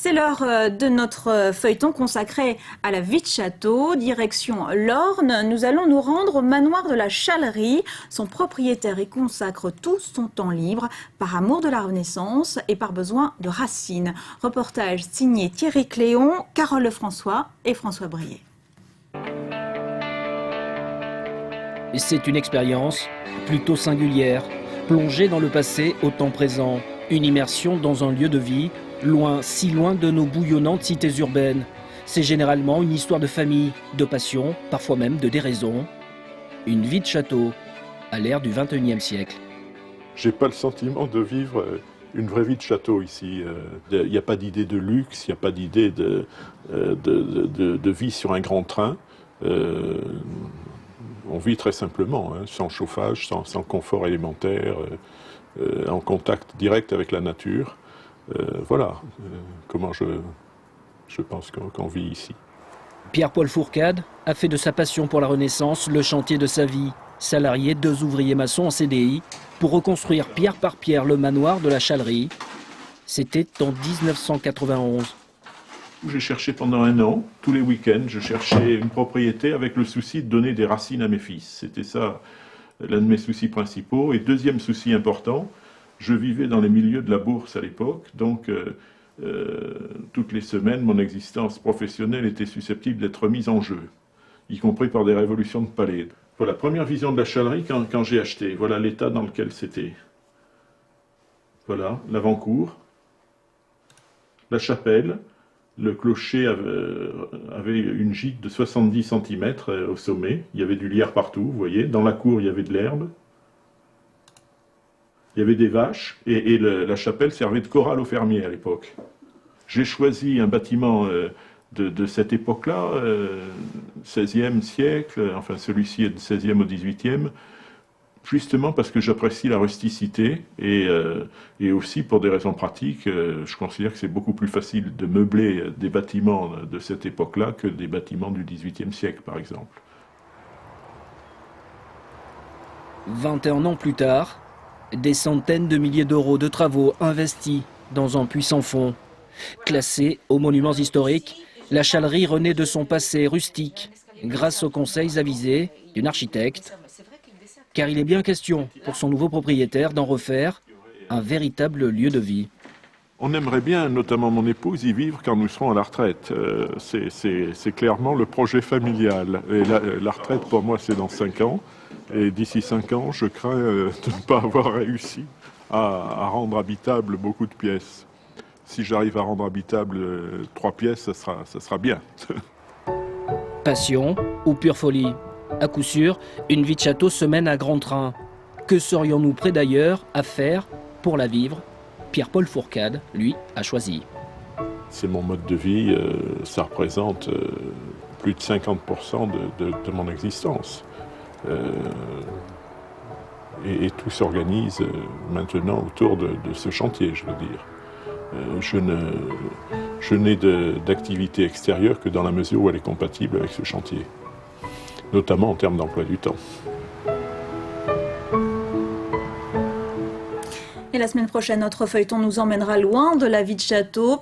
C'est l'heure de notre feuilleton consacré à la vie de château. Direction l'Orne, nous allons nous rendre au manoir de la Chalerie. Son propriétaire y consacre tout son temps libre par amour de la Renaissance et par besoin de racines. Reportage signé Thierry Cléon, Carole Lefrançois et François Brier. C'est une expérience plutôt singulière, plongée dans le passé au temps présent, une immersion dans un lieu de vie, loin, si loin de nos bouillonnantes cités urbaines. C'est généralement une histoire de famille, de passion, parfois même de déraison. Une vie de château, à l'ère du XXIe siècle. J'ai pas le sentiment de vivre une vraie vie de château ici. Il n'y a pas d'idée de luxe, il n'y a pas d'idée de vie sur un grand train. On vit très simplement, hein, sans chauffage, sans confort élémentaire, en contact direct avec la nature. Voilà comment je pense qu'on vit ici. Pierre-Paul Fourcade a fait de sa passion pour la Renaissance le chantier de sa vie. Salarié, 2 ouvriers maçons en CDI, pour reconstruire pierre par pierre le manoir de la Chalerie. C'était en 1991. J'ai cherché pendant 1 an, tous les week-ends, je cherchais une propriété avec le souci de donner des racines à mes fils. C'était ça l'un de mes soucis principaux. Et deuxième souci important, je vivais dans les milieux de la bourse à l'époque, donc toutes les semaines, mon existence professionnelle était susceptible d'être mise en jeu, y compris par des révolutions de palais. Voilà, première vision de la Chalerie quand j'ai acheté. Voilà l'état dans lequel c'était. Voilà, l'avant-cour, la chapelle. Le clocher avait une gîte de 70 cm au sommet. Il y avait du lierre partout, vous voyez. Dans la cour, il y avait de l'herbe. Il y avait des vaches. Et la chapelle servait de chorale aux fermiers à l'époque. J'ai choisi un bâtiment de cette époque-là, 16e siècle, enfin celui-ci est du 16e au 18e, justement parce que j'apprécie la rusticité et aussi pour des raisons pratiques, je considère que c'est beaucoup plus facile de meubler des bâtiments de cette époque-là que des bâtiments du XVIIIe siècle, par exemple. 21 ans plus tard, des centaines de milliers d'euros de travaux investis dans un puissant fonds. Classée aux monuments historiques, la Chalerie renaît de son passé rustique grâce aux conseils avisés d'une architecte. Car il est bien question pour son nouveau propriétaire d'en refaire un véritable lieu de vie. On aimerait bien, notamment mon épouse, y vivre quand nous serons à la retraite. C'est clairement le projet familial. Et la retraite, pour moi, c'est dans 5 ans. Et d'ici 5 ans, je crains de ne pas avoir réussi à rendre habitable beaucoup de pièces. Si j'arrive à rendre habitable 3 pièces, ça sera bien. Passion ou pure folie? À coup sûr, une vie de château se mène à grand train. Que serions-nous prêts d'ailleurs à faire pour la vivre? Pierre-Paul Fourcade, lui, a choisi. C'est mon mode de vie, ça représente plus de 50% de mon existence. Et tout s'organise maintenant autour de ce chantier, je veux dire. Je n'ai d'activité extérieure que dans la mesure où elle est compatible avec ce chantier, notamment en termes d'emploi du temps. Et la semaine prochaine, notre feuilleton nous emmènera loin de la vie de château.